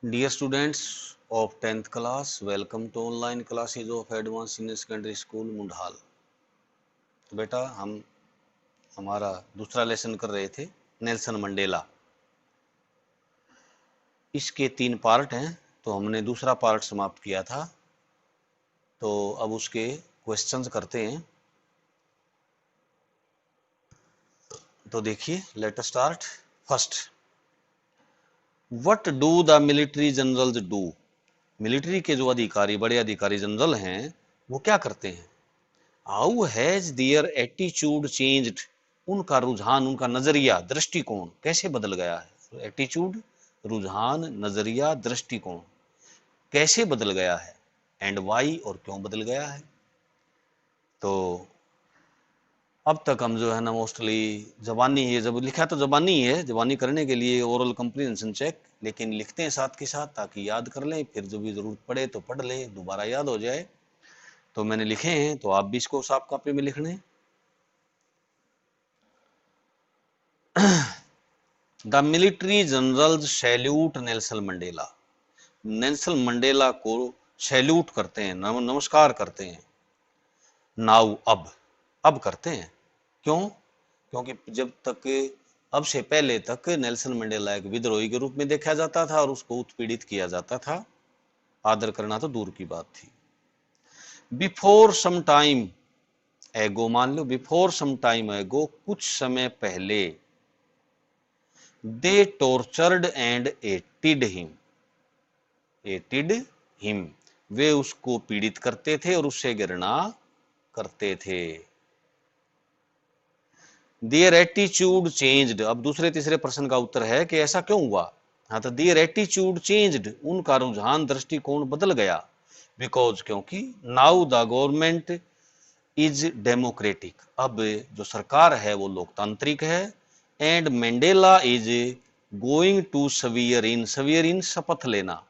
Dear students of 10th class, welcome to online classes of Advanced Senior Secondary School मुंडहाल। तो बेटा हम हमारा दूसरा लेसन कर रहे थे नेल्सन मंडेला। इसके 3 पार्ट हैं, तो हमने दूसरा पार्ट समाप्त किया था। तो अब उसके क्वेश्चंस करते हैं। तो देखिए, let us start. First, what do the military generals do? Military के जो अधिकारी, बड़े अधिकारी जनरल हैं, वो क्या करते हैं? How has their attitude changed? उनका रुझान, उनका नजरिया, दृष्टिकोण कैसे बदल गया है? एटीट्यूड, रुझान, नजरिया, दृष्टिकोण कैसे बदल गया है? एंड वाई, और क्यों बदल गया है? तो अब तक हम जो है ना मोस्टली जबानी है, जब लिखा तो जबानी है, जबानी करने के लिए ओरल कंप्रीहेंशन चेक, लेकिन लिखते हैं साथ के साथ ताकि याद कर लें, फिर जब भी जरूरत पड़े तो पढ़ लें, दोबारा याद हो जाए। तो मैंने लिखे हैं, तो आप भी इसको साफ कॉपी में लिख लें। The military generals salute Nelson Mandela. Nelson Mandela को सैल्यूट करते हैं, नमस्कार करते हैं। नाउ, अब करते हैं। क्यों? क्योंकि जब तक, अब से पहले तक नेल्सन मंडेला एक विद्रोही के रूप में देखा जाता था और उसको उत्पीड़ित किया जाता था। आदर करना तो दूर की बात थी। बिफोर सम टाइम एगो, मान लो बिफोर सम टाइम एगो, कुछ समय पहले, दे टॉर्चर्ड एंड एटिड हिम, वे उसको पीड़ित करते थे और उससे घृणा करते थे। देयर एटीट्यूड चेंज्ड, अब दूसरे तीसरे प्रश्न का उत्तर है कि ऐसा क्यों हुआ। हाँ, तो देयर एटीट्यूड चेंज्ड, उनका रुझान, दृष्टिकोण बदल गया। बिकॉज, क्योंकि now the government is democratic, अब जो सरकार है वो लोकतांत्रिक है। And Mandela is going to swear in शपथ लेना,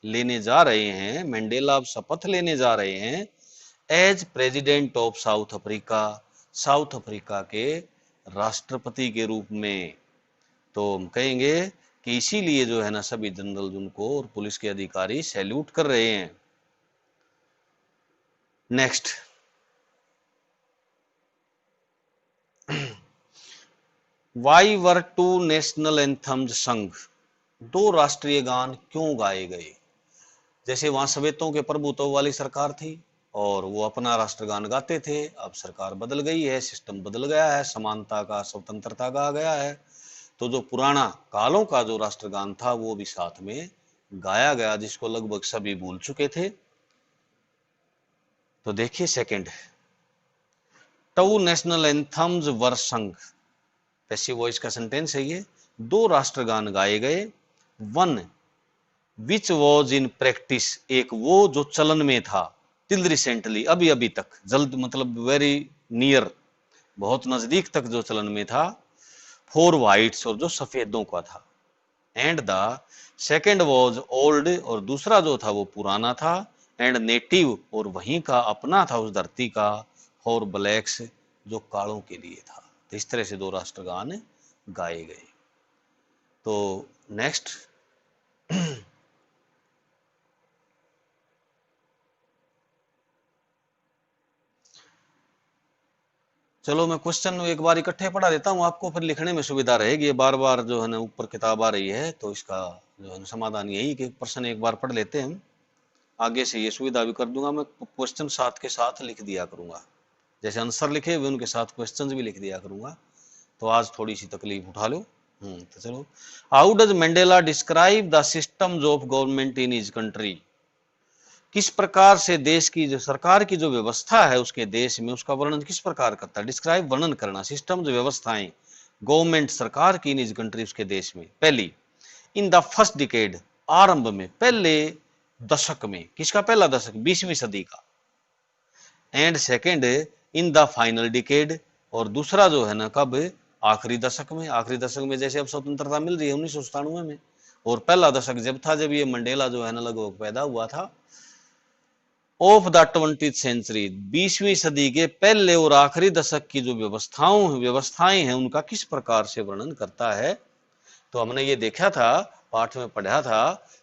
लेने जा रहे हैं, मंडेला अब शपथ लेने जा रहे हैं as president of South Africa, South Africa के राष्ट्रपति के रूप में। तो हम कहेंगे कि इसीलिए जो है ना सभी जनरल उनको और पुलिस के अधिकारी सैल्यूट कर रहे हैं। Next, why were two national anthems sung? दो राष्ट्रीय गान क्यों गाए गए? जैसे वहां सवेतों के प्रभुत्व वाली सरकार थी और वो अपना राष्ट्रगान गाते थे। अब सरकार बदल गई है, सिस्टम बदल गया है, समानता का, स्वतंत्रता का आ गया है, तो जो पुराना कालों का जो राष्ट्रगान था वो भी साथ में गाया गया, जिसको लगभग सभी भूल चुके थे। तो देखिए सेकंड, टू नेशनल एंथम्स वर संग, पैसिव वॉइस का सेंटेंस है ये। दो राष्ट्रगान गाए गए। One which was in practice, एक वो जो चलन में था, टिल रिसेंटली, अभी अभी तक, जल्द मतलब वेरी नियर, बहुत नजदीक तक जो चलन में था, फॉर व्हाइट्स, और जो सफेदों का था। And the second was old, और दूसरा जो था वो पुराना था। एंड नेटिव, और वहीं का अपना था उस धरती का। फॉर ब्लैक्स, जो कालों के लिए था। तो इस तरह से दो राष्ट्रगान गाए गए। तो नेक्स्ट, चलो मैं क्वेश्चन एक बार इकट्ठे पढ़ा देता हूँ आपको, फिर लिखने में सुविधा रहेगी। बार बार जो है ना ऊपर किताब आ रही है, तो इसका जो है ना समाधान यही कि प्रश्न एक बार पढ़ लेते हैं। आगे से ये सुविधा भी कर दूंगा, मैं क्वेश्चन साथ के साथ लिख दिया करूंगा, जैसे आंसर लिखे हुए उनके साथ क्वेश्चंस भी लिख दिया करूंगा। तो आज थोड़ी सी तकलीफ उठा लो। तो चलो, how does Mandela describe the systems of government in his country? किस प्रकार से देश की जो सरकार की जो व्यवस्था है उसके देश में, उसका वर्णन किस प्रकार करता है? डिस्क्राइब, वर्णन करना, सिस्टम जो व्यवस्थाएं, गवर्नमेंट सरकार की इन हिज कंट्री, उसके देश में। पहली, इन द फर्स्ट डिकेड, आरंभ में, पहले दशक में। किसका पहला दशक? 20वीं सदी का। And second, in the final decade, और दूसरा जो है ना कब? आखिरी दशक में। आखिरी दशक में जैसे अब स्वतंत्रता मिल रही है 1997 में, और पहला दशक जब था, जब ये मंडेला जो है ना लगभग पैदा हुआ था। ऑफ द 20th सेंचुरी, 20वीं सदी के पहले और आखिरी दशक की जो व्यवस्थाएं हैं उनका किस प्रकार से वर्णन करता है? तो हमने ये देखा था, पाठ में पढ़ा था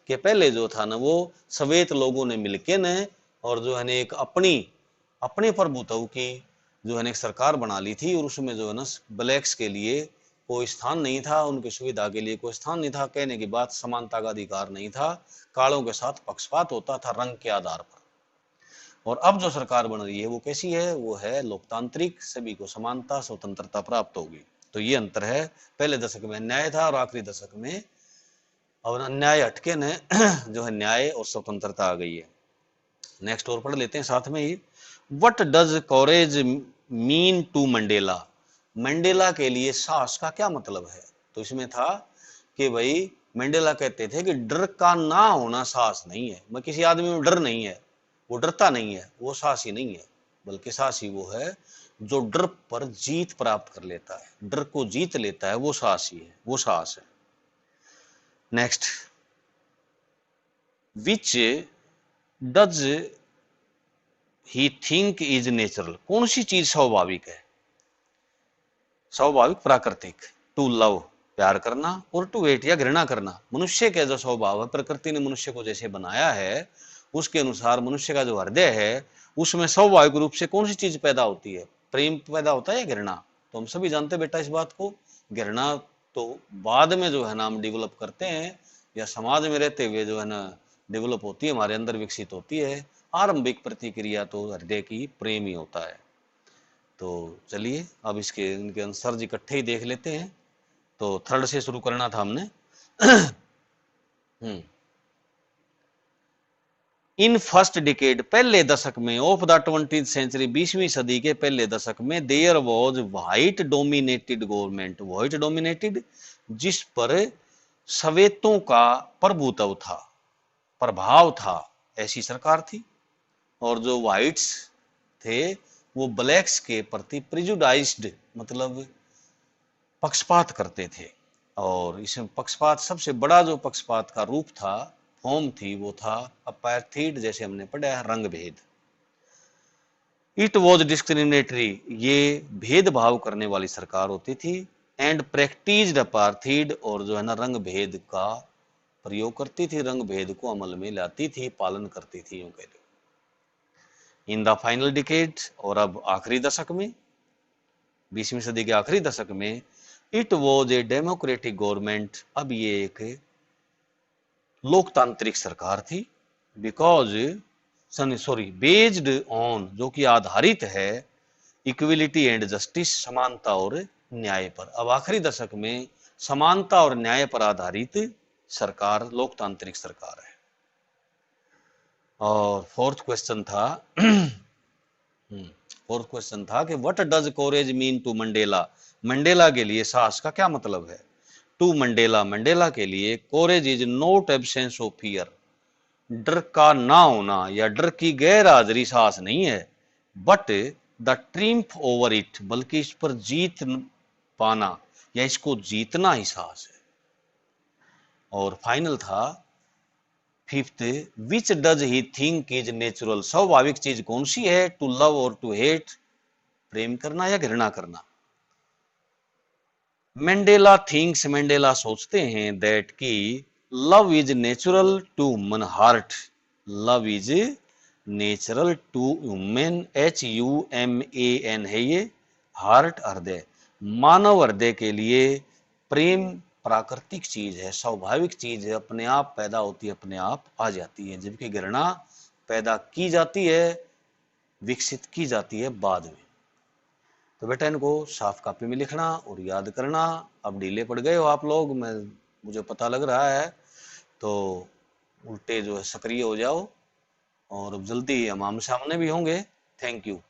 कि पहले जो था ना वो सवेत लोगों ने मिलके न और जो है ना एक अपने प्रभुत्व की जो है ना एक सरकार बना ली थी, और उसमें जो है ना ब्लैक्स के लिए कोई स्थान नहीं था, उनकी सुविधा के लिए कोई स्थान नहीं था। कहने की बात समानता का अधिकार नहीं था, कालों के साथ पक्षपात होता था रंग के आधार पर। और अब जो सरकार बन रही है वो कैसी है, वो है लोकतांत्रिक, सभी को समानता स्वतंत्रता प्राप्त होगी। तो ये अंतर है, पहले दशक में न्याय था और आखिरी दशक में और अन्याय हटके ने जो है न्याय और स्वतंत्रता आ गई है। नेक्स्ट और पढ़ लेते हैं साथ में ही। What does courage mean to Mandela, Mandela के लिए साहस का क्या मतलब है। तो इसमें था कि भाई मंडेला कहते थे कि डर का ना होना साहस नहीं है, मैं किसी आदमी में डर नहीं है, वो डरता नहीं है, वो साहसी नहीं है, बल्कि साहसी वो है जो डर पर जीत प्राप्त कर लेता है, डर को जीत लेता है, वो साहसी है, वो साहस है। Next, which does he think is natural, कौन सी चीज स्वाभाविक है, स्वाभाविक प्राकृतिक। टू लव, प्यार करना, और टू हेट या घृणा करना। मनुष्य का जो स्वभाव है, प्रकृति ने मनुष्य को जैसे बनाया है उसके अनुसार मनुष्य का जो हृदय है उसमें स्वाभाविक रूप से कौन सी चीज पैदा होती है, प्रेम पैदा होता है या घृणा। तो हम सभी जानते बेटा इस बात को, घृणा तो बाद में जो है ना हम डेवलप करते हैं, या समाज में रहते हुए जो है ना डेवलप होती है, हमारे अंदर विकसित होती है। आरंभिक प्रतिक्रिया तो हृदय की प्रेम ही होता है। तो चलिए अब इसके इनके आंसर इकट्ठे ही देख लेते हैं। तो थर्ड से शुरू करना था हमने। इन फर्स्ट डिकेड, पहले दशक में, ऑफ द 20th सेंचुरी, 20वीं सदी के पहले दशक में, there was white dominated government, white dominated जिस पर सवेतों का प्रभुत्व था, प्रभाव था, ऐसी सरकार थी। और जो व्हाइट्स थे वो ब्लैक्स के प्रति प्रिजुडाइज्ड, मतलब पक्षपात करते थे। और इसमें पक्षपात, सबसे बड़ा जो पक्षपात का रूप था, फॉर्म थी, वो था अपार्थीड, जैसे हमने पढ़ा है, रंग भेद। इट वॉज डिस्क्रिमिनेटरी, ये भेदभाव करने वाली सरकार होती थी। एंड प्रैक्टिस्ड अपार्थीड, और जो है ना रंग भेद का प्रयोग करती थी, रंग भेद को अमल में लाती थी, पालन करती थी, यूं कह लो। इन द फाइनल डिकेड, और अब आखिरी दशक में, 20वीं सदी के आखिरी दशक में, it was a democratic government, अब ये एक लोकतांत्रिक सरकार थी। बिकॉज बेस्ड ऑन, जो कि आधारित है, इक्विलिटी एंड जस्टिस, समानता और न्याय पर। अब आखिरी दशक में समानता और न्याय पर आधारित सरकार, लोकतांत्रिक सरकार है। और फोर्थ क्वेश्चन था कि what does courage mean to Mandela, Mandela के लिए साहस का क्या मतलब है। टू मंडेला, मंडेला के लिए courage is not absence of fear, डर का ना होना या डर की गैर हाजिरी साहस नहीं है, but the triumph over it, बल्कि इस पर जीत पाना या इसको जीतना ही साहस है। और फाइनल था fifth, which does he think is natural, स्वाभाविक चीज कौन सी है, टू लव और टू हेट, प्रेम करना या घृणा करना। मंडेला थिंक्स, मंडेला सोचते हैं, दैट की love is natural to human heart, love is natural to human, HUMAN है ये, हार्ट हृदय, मानव हृदय के लिए प्रेम प्राकृतिक चीज है, स्वाभाविक चीज है, अपने आप पैदा होती है, अपने आप आ जाती है, जबकि घृणा पैदा की जाती है, विकसित की जाती है बाद में। तो बेटा इनको साफ कॉपी में लिखना और याद करना। अब ढीले पड़ गए हो आप लोग, मुझे पता लग रहा है, तो उल्टे जो है सक्रिय हो जाओ, और अब जल्दी हम आमने सामने भी होंगे। Thank you.